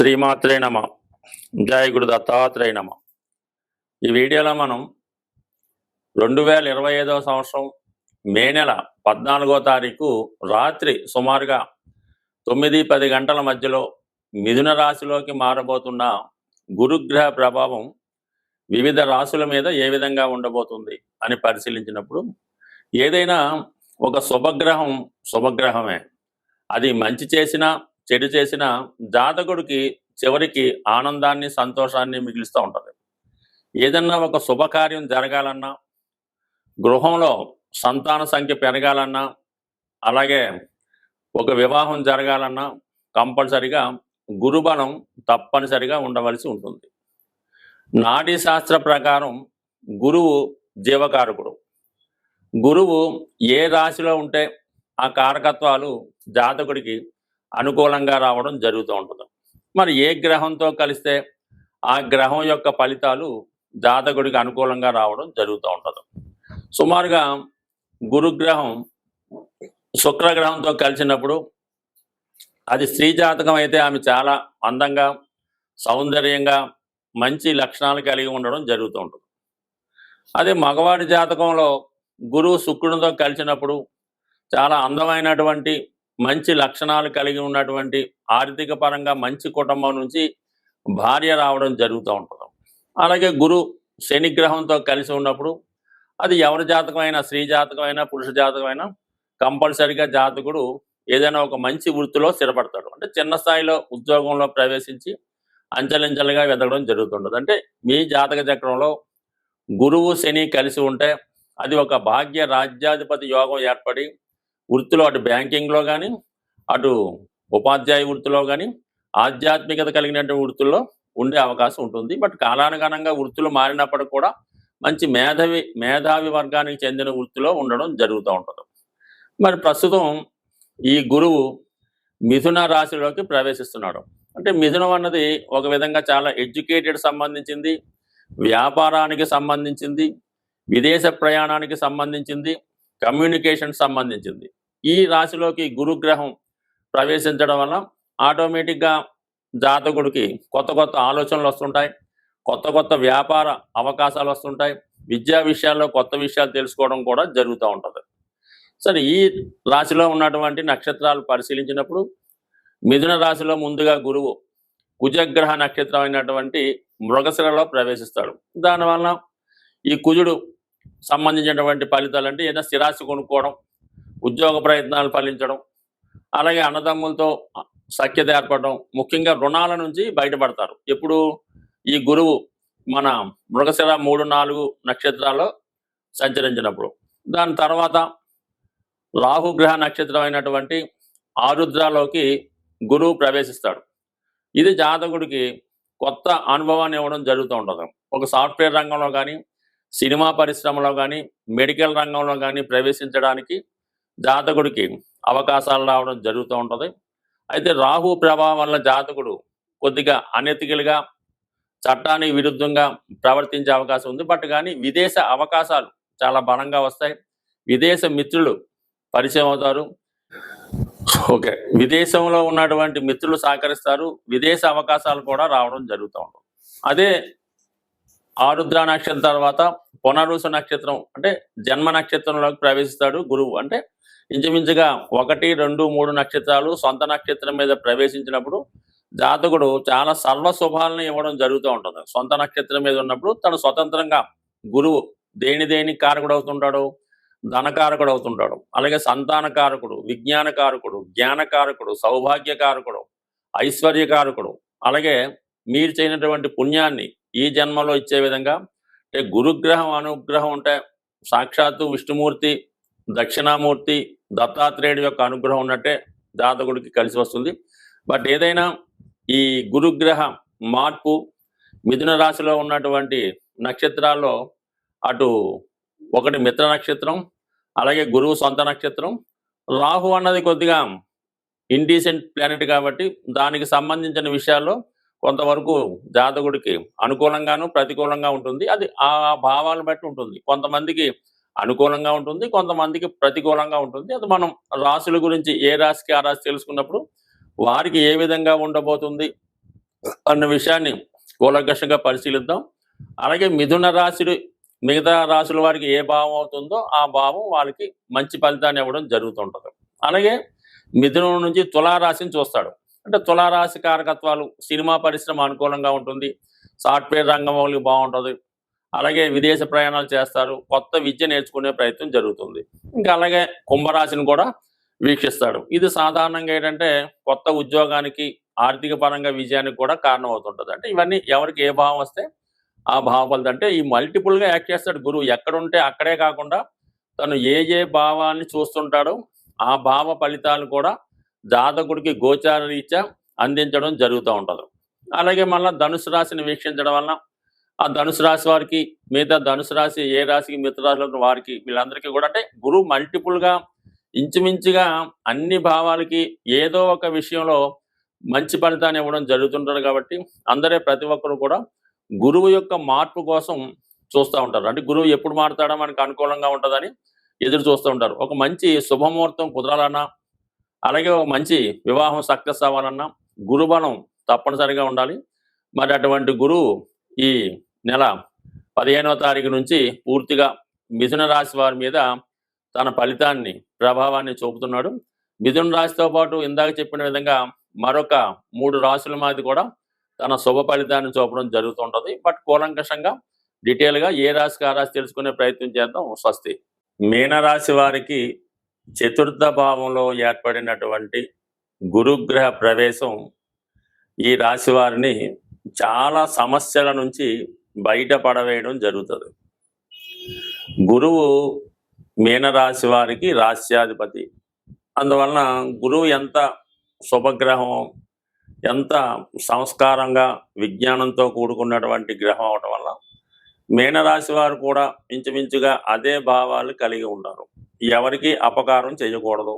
శ్రీమాత్రే నమ. జయ గురు దత్తాత్రేయ నమ. ఈ వీడియోలో మనం 2025వ సంవత్సరం మే నెల 14వ తారీఖు రాత్రి సుమారుగా 9-10 గంటల మధ్యలో మిథున రాశిలోకి మారబోతున్న గురుగ్రహ ప్రభావం వివిధ రాశుల మీద ఏ విధంగా ఉండబోతుంది అని పరిశీలించినప్పుడు, ఏదైనా ఒక శుభగ్రహమే, అది మంచి చేసినా చెడు చేసిన జాతకుడికి చివరికి ఆనందాన్ని సంతోషాన్ని మిగిలిస్తూ ఉంటుంది. ఏదన్నా ఒక శుభకార్యం జరగాలన్నా, గృహంలో సంతాన సంఖ్య పెరగాలన్నా, అలాగే ఒక వివాహం జరగాలన్నా కంపల్సరిగా గురుబలం తప్పనిసరిగా ఉండవలసి ఉంటుంది. నాడీ శాస్త్ర ప్రకారం గురువు జీవకారకుడు. గురువు ఏ రాశిలో ఉంటే ఆ కారకత్వాలు జాతకుడికి అనుకూలంగా రావడం జరుగుతూ ఉంటుంది. మరి ఏ గ్రహంతో కలిస్తే ఆ గ్రహం యొక్క ఫలితాలు జాతకుడికి అనుకూలంగా రావడం జరుగుతూ ఉంటుంది. సుమారుగా గురుగ్రహం శుక్రగ్రహంతో కలిసినప్పుడు అది స్త్రీ జాతకం అయితే ఆమె చాలా అందంగా, సౌందర్యంగా, మంచి లక్షణాలు కలిగి ఉండడం జరుగుతూ ఉంటుంది. అదే మగవాడి జాతకంలో గురువు శుక్రునితో కలిసినప్పుడు చాలా అందమైనటువంటి, మంచి లక్షణాలు కలిగి ఉన్నటువంటి, ఆర్థిక పరంగా మంచి కుటుంబం నుంచి భార్య రావడం జరుగుతూ ఉంటుంది. అలాగే గురు శని గ్రహంతో కలిసి ఉన్నప్పుడు అది ఎవరి జాతకమైనా, స్త్రీ జాతకమైనా, పురుష జాతకమైనా కంపల్సరిగా జాతకుడు ఏదైనా ఒక మంచి వృత్తిలో స్థిరపడతాడు. అంటే చిన్న స్థాయిలో ఉద్యోగంలో ప్రవేశించి అంచెలంచెలుగా ఎదగడం జరుగుతుంటుంది. అంటే మీ జాతక చక్రంలో గురువు శని కలిసి ఉంటే అది ఒక భాగ్య రాజ్యాధిపతి యోగం ఏర్పడి వృత్తిలో అటు బ్యాంకింగ్లో కానీ, అటు ఉపాధ్యాయ వృత్తిలో కానీ, ఆధ్యాత్మికత కలిగినటువంటి వృత్తుల్లో ఉండే అవకాశం ఉంటుంది. బట్ కాలానుగుణంగా వృత్తులు మారినప్పటికీ కూడా మంచి మేధావి వర్గానికి చెందిన వృత్తిలో ఉండడం జరుగుతూ ఉంటుంది. మరి ప్రస్తుతం ఈ గురువు మిథున రాశిలోకి ప్రవేశిస్తున్నాడు. అంటే మిథునం అన్నది ఒక విధంగా చాలా ఎడ్యుకేటెడ్ సంబంధించింది, వ్యాపారానికి సంబంధించింది, విదేశ ప్రయాణానికి సంబంధించింది, కమ్యూనికేషన్ సంబంధించింది. ఈ రాశిలోకి గురుగ్రహం ప్రవేశించడం వల్ల ఆటోమేటిక్గా జాతకుడికి కొత్త కొత్త ఆలోచనలు వస్తుంటాయి, కొత్త కొత్త వ్యాపార అవకాశాలు వస్తుంటాయి, విద్యా విషయాల్లో కొత్త విషయాలు తెలుసుకోవడం కూడా జరుగుతూ ఉంటుంది. సరే, ఈ రాశిలో ఉన్నటువంటి నక్షత్రాలు పరిశీలించినప్పుడు మిథున రాశిలో ముందుగా గురువు కుజగ్రహ నక్షత్రం అయినటువంటి మృగశిరలో ప్రవేశిస్తాడు. దానివల్ల ఈ కుజుడు సంబంధించినటువంటి ఫలితాలు అంటే ఏదైనా స్థిరాస్తి కొనుక్కోవడం, ఉద్యోగ ప్రయత్నాలు ఫలించడం, అలాగే అన్నదమ్ములతో సఖ్యత ఏర్పడడం, ముఖ్యంగా రుణాల నుంచి బయటపడతారు ఎప్పుడు ఈ గురువు మన మృగశిర 3-4 నక్షత్రాల్లో సంచరించినప్పుడు. దాని తర్వాత రాహుగ్రహ నక్షత్రం అయినటువంటి ఆరుద్రలోకి గురువు ప్రవేశిస్తాడు. ఇది జాతకుడికి కొత్త అనుభవాన్ని ఇవ్వడం జరుగుతూ ఉంటుంది. ఒక సాఫ్ట్వేర్ రంగంలో కానీ, సినిమా పరిశ్రమలో కానీ, మెడికల్ రంగంలో కానీ ప్రవేశించడానికి జాతకుడికి అవకాశాలు రావడం జరుగుతూ ఉంటుంది. అయితే రాహు ప్రభావం వల్ల జాతకుడు కొద్దిగా అనెతికల్గా, చట్టానికి విరుద్ధంగా ప్రవర్తించే అవకాశం ఉంది. బట్ కానీ విదేశ అవకాశాలు చాలా బలంగా వస్తాయి. విదేశ మిత్రులు పరిచయం అవుతారు. ఓకే, విదేశంలో ఉన్నటువంటి మిత్రులు సహకరిస్తారు. విదేశ అవకాశాలు కూడా రావడం జరుగుతూ ఉంటుంది. అదే ఆరుద్ర నక్షత్రం తర్వాత పునరుసు నక్షత్రం అంటే జన్మ నక్షత్రంలోకి ప్రవేశిస్తాడు గురువు. అంటే ఇంచుమించుగా 1, 2, 3 నక్షత్రాలు సొంత నక్షత్రం మీద ప్రవేశించినప్పుడు జాతకుడు చాలా సర్వశుభాలను ఇవ్వడం జరుగుతూ ఉంటుంది. సొంత నక్షత్రం మీద ఉన్నప్పుడు తను స్వతంత్రంగా గురువు దేని కారకుడు అవుతుంటాడు, ధనకారకుడు అవుతుంటాడు. అలాగే సంతానకారకుడు, విజ్ఞానకారకుడు, జ్ఞానకారకుడు, సౌభాగ్యకారకుడు, ఐశ్వర్యకారకుడు, అలాగే మీరు చేయనటువంటి పుణ్యాన్ని ఈ జన్మలో ఇచ్చే విధంగా. అంటే గురుగ్రహం అనుగ్రహం ఉంటే సాక్షాత్తు విష్ణుమూర్తి, దక్షిణామూర్తి, దత్తాత్రేయుడి యొక్క అనుగ్రహం ఉన్నట్టే జాతకుడికి కలిసి వస్తుంది. బట్ ఏదైనా ఈ గురుగ్రహ మార్పు మిథున రాశిలో ఉన్నటువంటి నక్షత్రాల్లో అటు ఒకటి మిత్ర నక్షత్రం, అలాగే గురువు సొంత నక్షత్రం. రాహు అన్నది కొద్దిగా ఇండీసెంట్ ప్లానెట్ కాబట్టి దానికి సంబంధించిన విషయాల్లో కొంతవరకు జాతకుడికి అనుకూలంగాను ప్రతికూలంగా ఉంటుంది. అది ఆ భావాలను బట్టి ఉంటుంది. కొంతమందికి అనుకూలంగా ఉంటుంది, కొంతమందికి ప్రతికూలంగా ఉంటుంది. అది మనం రాశుల గురించి ఏ రాశికి ఆ రాశి తెలుసుకున్నప్పుడు వారికి ఏ విధంగా ఉండబోతుంది అన్న విషయాన్ని కూలంకషంగా పరిశీలిద్దాం. అలాగే మిథున రాశి మిగతా రాశుల వారికి ఏ భావం అవుతుందో ఆ భావం వాళ్ళకి మంచి ఫలితాన్ని ఇవ్వడం జరుగుతుంటుంది. అలాగే మిథునం నుంచి తులారాశిని చూస్తాడు. అంటే తులారాశి కారకత్వాలు సినిమా పరిశ్రమ అనుకూలంగా ఉంటుంది, సాఫ్ట్వేర్ రంగం వాళ్ళకి బాగుంటుంది, అలాగే విదేశ ప్రయాణాలు చేస్తారు, కొత్త విద్య నేర్చుకునే ప్రయత్నం జరుగుతుంది. ఇంకా అలాగే కుంభరాశిని కూడా వీక్షిస్తాడు. ఇది సాధారణంగా ఏంటంటే కొత్త ఉద్యోగానికి, ఆర్థిక పరంగా విజయానికి కూడా కారణం అవుతుంటుంది. అంటే ఇవన్నీ ఎవరికి ఏ భావం వస్తే ఆ భావ ఫలితం. అంటే ఈ మల్టిపుల్గా యాక్ట్ చేస్తాడు గురువు. ఎక్కడుంటే అక్కడే కాకుండా తను ఏ భావాన్ని చూస్తుంటాడో ఆ భావ ఫలితాలు కూడా జాతకుడికి గోచార రీత్యా అందించడం జరుగుతూ ఉంటుంది. అలాగే మళ్ళీ ధనుసు రాశిని వీక్షించడం వలన ఆ ధనుసు రాశి వారికి, మిగతా ధనుసు రాశి ఏ రాశికి మిగతా రాశుల వారికి, వీళ్ళందరికీ కూడా అంటే గురువు మల్టిపుల్గా ఇంచుమించుగా అన్ని భావాలకి ఏదో ఒక విషయంలో మంచి ఫలితాన్ని ఇవ్వడం జరుగుతుంటారు. కాబట్టి ప్రతి ఒక్కరు కూడా గురువు యొక్క మార్పు కోసం చూస్తూ ఉంటారు. అంటే గురువు ఎప్పుడు మారుతాడో మనకు అనుకూలంగా ఉంటుందని ఎదురు చూస్తూ ఉంటారు. ఒక మంచి శుభముహూర్తం కుదరాలన్నా, అలాగే ఒక మంచి వివాహం సక్సెస్ అవ్వాలన్నా గురుబలం తప్పనిసరిగా ఉండాలి. మరి అటువంటి గురువు ఈ నెల 15వ తారీఖు నుంచి పూర్తిగా మిథున రాశి వారి మీద తన ఫలితాన్ని, ప్రభావాన్ని చూపుతున్నాడు. మిథున రాశితో పాటు ఇందాక చెప్పిన విధంగా మరొక 3 రాశుల మీద కూడా తన శుభ ఫలితాన్ని చూపడం జరుగుతుంటుంది. బట్ కూలంకషంగా డీటెయిల్గా ఏ రాశికి ఆ రాశి తెలుసుకునే ప్రయత్నం చేద్దాం. స్వస్తి. మీనరాశి వారికి చతుర్థ భావంలో ఏర్పడినటువంటి గురుగ్రహ ప్రవేశం ఈ రాశి వారిని చాలా సమస్యల నుంచి బయటపడవేయడం జరుగుతుంది. గురువు మీనరాశి వారికి రాశ్యాధిపతి. అందువలన గురువు ఎంత శుభగ్రహం, ఎంత సంస్కారంగా విజ్ఞానంతో కూడుకున్నటువంటి గ్రహం అవటం వల్ల మీనరాశి వారు కూడా ఇంచుమించుగా అదే భావాలు కలిగి ఉంటారు. ఎవరికి అపకారం చేయకూడదు,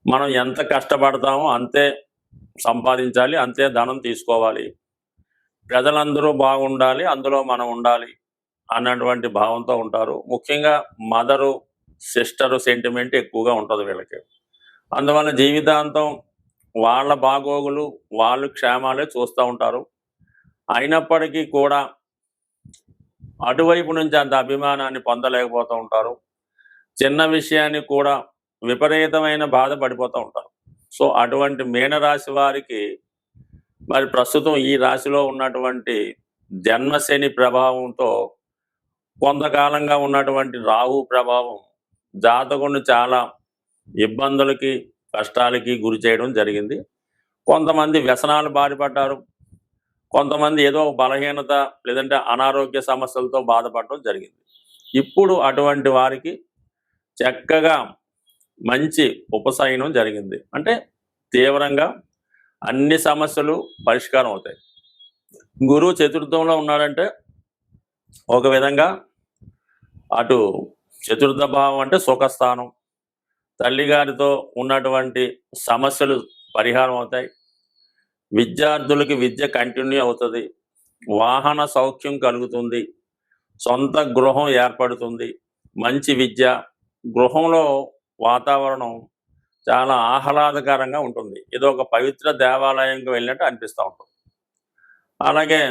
మనం ఎంత కష్టపడతామో అంతే సంపాదించాలి, అంతే ధనం తీసుకోవాలి, ప్రజలందరూ బాగుండాలి, అందులో మనం ఉండాలి అన్నటువంటి భావంతో ఉంటారు. ముఖ్యంగా మదరు సిస్టరు సెంటిమెంట్ ఎక్కువగా ఉంటుంది వీళ్ళకి. అందువల్ల జీవితాంతం వాళ్ళ బాగోగులు, వాళ్ళు క్షేమాలే చూస్తూ ఉంటారు. అయినప్పటికీ కూడా అటువైపు నుంచి అంత అభిమానాన్ని పొందలేకపోతూ ఉంటారు. చిన్న విషయాన్ని కూడా విపరీతమైన బాధపడిపోతూ ఉంటారు. సో అటువంటి మీనరాశి వారికి మరి ప్రస్తుతం ఈ రాశిలో ఉన్నటువంటి జన్మశని ప్రభావంతో కొంతకాలంగా ఉన్నటువంటి రాహు ప్రభావం జాతకుడిని చాలా ఇబ్బందులకి, కష్టాలకి గురి చేయడం జరిగింది. కొంతమంది వ్యసనాలు బారిపడ్డారు, కొంతమంది ఏదో బలహీనత లేదంటే అనారోగ్య సమస్యలతో బాధపడడం జరిగింది. ఇప్పుడు అటువంటి వారికి చక్కగా మంచి ఉపశమనం జరిగింది. అంటే తీవ్రంగా అన్ని సమస్యలు పరిష్కారం అవుతాయి. గురువు చతుర్థంలో ఉన్నాడంటే ఒక విధంగా అటు చతుర్థ భావం అంటే సుఖస్థానం, తల్లిగారితో ఉన్నటువంటి సమస్యలు పరిహారం అవుతాయి, విద్యార్థులకి విద్య కంటిన్యూ అవుతుంది, వాహన సౌఖ్యం కలుగుతుంది, సొంత గృహం ఏర్పడుతుంది, మంచి విద్య, గృహంలో వాతావరణం చాలా ఆహ్లాదకరంగా ఉంటుంది, ఏదో ఒక పవిత్ర దేవాలయంకి వెళ్ళినట్టు అనిపిస్తూ ఉంటుంది. అలాగే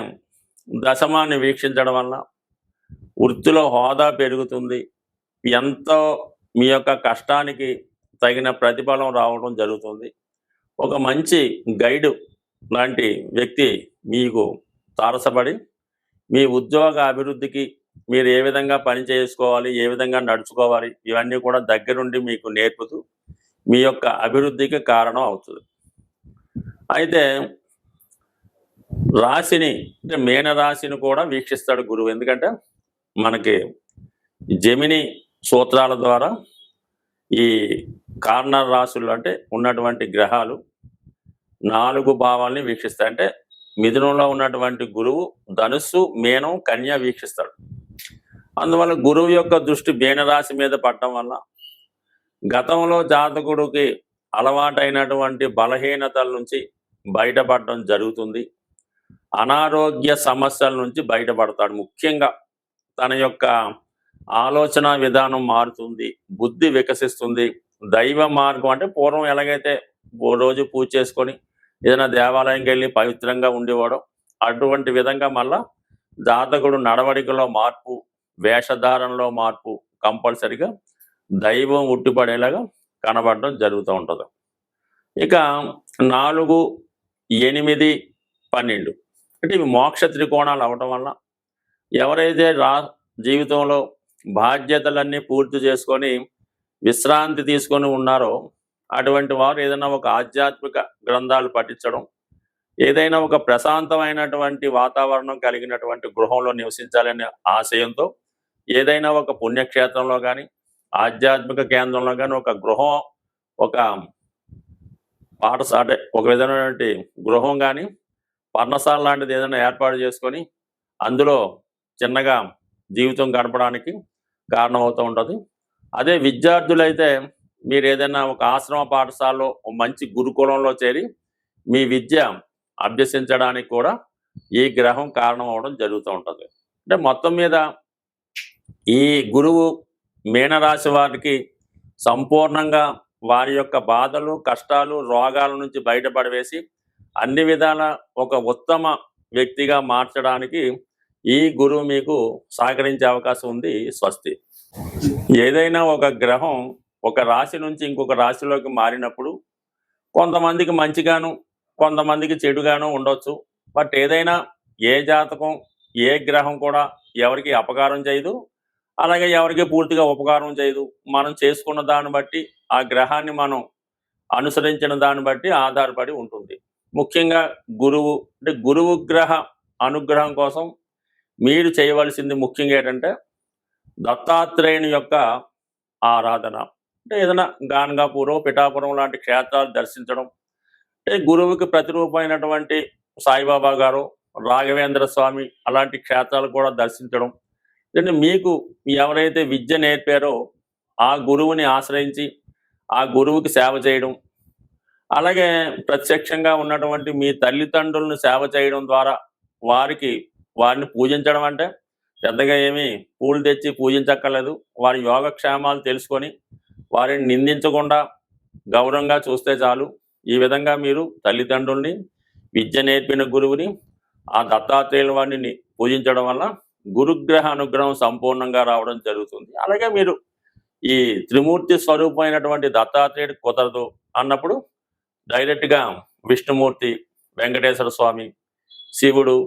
దశమాన్ని వీక్షించడం వల్ల వృత్తిలో హోదా పెరుగుతుంది, ఎంతో మీ యొక్క కష్టానికి తగిన ప్రతిఫలం రావడం జరుగుతుంది. ఒక మంచి గైడు లాంటి వ్యక్తి మీకు తారసపడి మీ ఉద్యోగ అభివృద్ధికి మీరు ఏ విధంగా పని చేసుకోవాలి, ఏ విధంగా నడుచుకోవాలి, ఇవన్నీ కూడా దగ్గరుండి మీకు నేర్పుతూ మీ యొక్క అభివృద్ధికి కారణం అవుతుంది. అయితే రాశిని అంటే మీనరాశిని కూడా వీక్షిస్తాడు గురువు. ఎందుకంటే మనకి జెమిని సూత్రాల ద్వారా ఈ కార్నర్ రాశులు అంటే ఉన్నటువంటి గ్రహాలు 4 భావాల్ని వీక్షిస్తాయి. అంటే మిథునంలో ఉన్నటువంటి గురువు ధనుస్సు, మీనం, కన్య వీక్షిస్తాడు. అందువల్ల గురువు యొక్క దృష్టి మీనరాశి మీద పడటం వల్ల గతంలో జాతకుడికి అలవాటైనటువంటి బలహీనతల నుంచి బయటపడడం జరుగుతుంది. అనారోగ్య సమస్యల నుంచి బయటపడతాడు. ముఖ్యంగా తన యొక్క ఆలోచన విధానం మారుతుంది, బుద్ధి వికసిస్తుంది, దైవ మార్గం అంటే పూర్వం ఎలాగైతే రోజు పూజ చేసుకొని ఏదైనా దేవాలయంకి వెళ్ళి పవిత్రంగా ఉండేవాడు. అటువంటి విధంగా మళ్ళా జాతకుడు నడవడికలో మార్పు, వేషధారణలో మార్పు కంపల్సరిగా దైవం ఉట్టిపడేలాగా కనబడడం జరుగుతూ ఉంటుంది. ఇక 4, 8, 12 అంటే ఇవి మోక్ష త్రికోణాలు అవటం వల్ల ఎవరైతే జీవితంలో బాధ్యతలన్నీ పూర్తి చేసుకొని విశ్రాంతి తీసుకొని ఉన్నారో అటువంటి వారు ఏదైనా ఒక ఆధ్యాత్మిక గ్రంథాలు పఠించడం, ఏదైనా ఒక ప్రశాంతమైనటువంటి వాతావరణం కలిగినటువంటి గృహంలో నివసించాలనే ఆశయంతో ఏదైనా ఒక పుణ్యక్షేత్రంలో కానీ ఆధ్యాత్మిక కేంద్రంలో కానీ ఒక గృహం, ఒక పాఠశాల, ఒక విధమైనటువంటి గృహం కానీ పర్ణశాల లాంటిది ఏదైనా ఏర్పాటు చేసుకొని అందులో చిన్నగా జీవితం గడపడానికి కారణమవుతూ ఉంటుంది. అదే విద్యార్థులైతే మీరు ఏదైనా ఒక ఆశ్రమ పాఠశాలలో మంచి గురుకులంలో చేరి మీ విద్య అభ్యసించడానికి కూడా ఈ గ్రహం కారణం అవడం జరుగుతూ ఉంటుంది. అంటే మొత్తం మీద ఈ గురువు మీనరాశి వారికి సంపూర్ణంగా వారి యొక్క బాధలు, కష్టాలు, రోగాల నుంచి బయటపడవేసి అన్ని విధాల ఒక ఉత్తమ వ్యక్తిగా మార్చడానికి ఈ గురువు మీకు సహకరించే అవకాశం ఉంది. స్వస్తి. ఏదైనా ఒక గ్రహం ఒక రాశి నుంచి ఇంకొక రాశిలోకి మారినప్పుడు కొంతమందికి మంచిగాను, కొంతమందికి చెడుగాను ఉండొచ్చు. బట్ ఏదైనా ఏ జాతకం, ఏ గ్రహం కూడా ఎవరికి అపకారం చేయదు, అలాగే ఎవరికి పూర్తిగా ఉపకారం చేయదు. మనం చేసుకున్న దాన్ని బట్టి, ఆ గ్రహాన్ని మనం అనుసరించిన దాన్ని బట్టి ఆధారపడి ఉంటుంది. ముఖ్యంగా గురువు అంటే గురువు గ్రహ అనుగ్రహం కోసం మీరు చేయవలసింది ముఖ్యంగా ఏంటంటే దత్తాత్రేయుని యొక్క ఆరాధన. అంటే ఏదైనా గాన్గాపూరం, పిఠాపురం లాంటి క్షేత్రాలు దర్శించడం, అంటే గురువుకి ప్రతిరూపమైనటువంటి సాయిబాబా గారు, రాఘవేంద్ర స్వామి అలాంటి క్షేత్రాలు కూడా దర్శించడం. అంటే మీకు ఎవరైతే విద్య నేర్పారో ఆ గురువుని ఆశ్రయించి ఆ గురువుకి సేవ చేయడం, అలాగే ప్రత్యక్షంగా ఉన్నటువంటి మీ తల్లిదండ్రులను సేవ చేయడం ద్వారా వారిని పూజించడం. అంటే పెద్దగా ఏమీ పూలు తెచ్చి పూజించక్కర్లేదు. వారి యోగక్షేమాలు తెలుసుకొని వారిని నిందించకుండా గౌరవంగా చూస్తే చాలు. ఈ విధంగా మీరు తల్లిదండ్రుల్ని, విద్య నేర్పిన గురువుని, ఆ దత్తాత్రేయుల వారిని పూజించడం వల్ల గురుగ్రహ అనుగ్రహం సంపూర్ణంగా రావడం జరుగుతుంది. అలాగే మీరు ఈ త్రిమూర్తి స్వరూపమైనటువంటి దత్తాత్రేయుడు కుదరదు అన్నప్పుడు డైరెక్ట్గా విష్ణుమూర్తి, వెంకటేశ్వర స్వామి, శివుడు,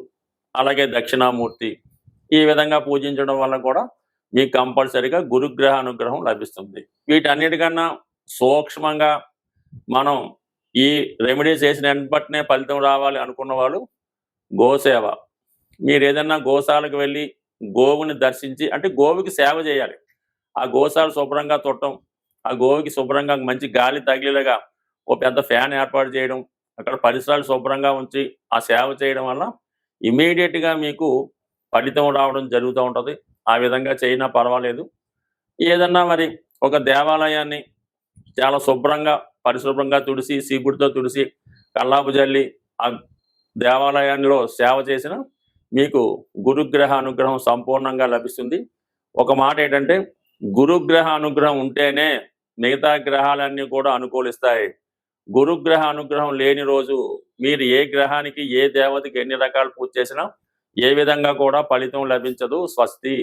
అలాగే దక్షిణామూర్తి ఈ విధంగా పూజించడం వల్ల కూడా మీకు కంపల్సరిగా గురుగ్రహ అనుగ్రహం లభిస్తుంది. వీటన్నిటికన్నా సూక్ష్మంగా మనం ఈ రెమెడీస్ చేసిన వెంటనే ఫలితం రావాలి అనుకున్న వాళ్ళు గోసేవ. మీరు ఏదన్నా గోశాలకు వెళ్ళి గోవుని దర్శించి, అంటే గోవుకి సేవ చేయాలి. ఆ గోశాల శుభ్రంగా తుట్టడం, ఆ గోవుకి శుభ్రంగా మంచి గాలి తగిలేలాగా ఓ పెద్ద ఫ్యాన్ ఏర్పాటు చేయడం, అక్కడ పరిసరాలు శుభ్రంగా ఉంచి ఆ సేవ చేయడం వల్ల ఇమీడియట్గా మీకు ఫలితం రావడం జరుగుతూ ఉంటుంది. ఆ విధంగా చేయనా పర్వాలేదు. ఏదన్నా మరి ఒక దేవాలయాన్ని చాలా శుభ్రంగా, పరిశుభ్రంగా తుడిసి, సీపుడితో తుడిసి, కల్లాపు జల్లి ఆ దేవాలయంలో సేవ చేసిన మీకు గురుగ్రహ అనుగ్రహం సంపూర్ణంగా లభిస్తుంది. ఒక మాట ఏంటంటే గురుగ్రహ అనుగ్రహం ఉంటేనే మిగతా గ్రహాలన్నీ కూడా అనుకూలిస్తాయి. గురుగ్రహ అనుగ్రహం లేని రోజు మీరు ఏ గ్రహానికి, ఏ దేవతకి ఎన్ని రకాలు పూజ చేసినా ఏ విధంగా కూడా ఫలితం లభించదు. స్వస్తి.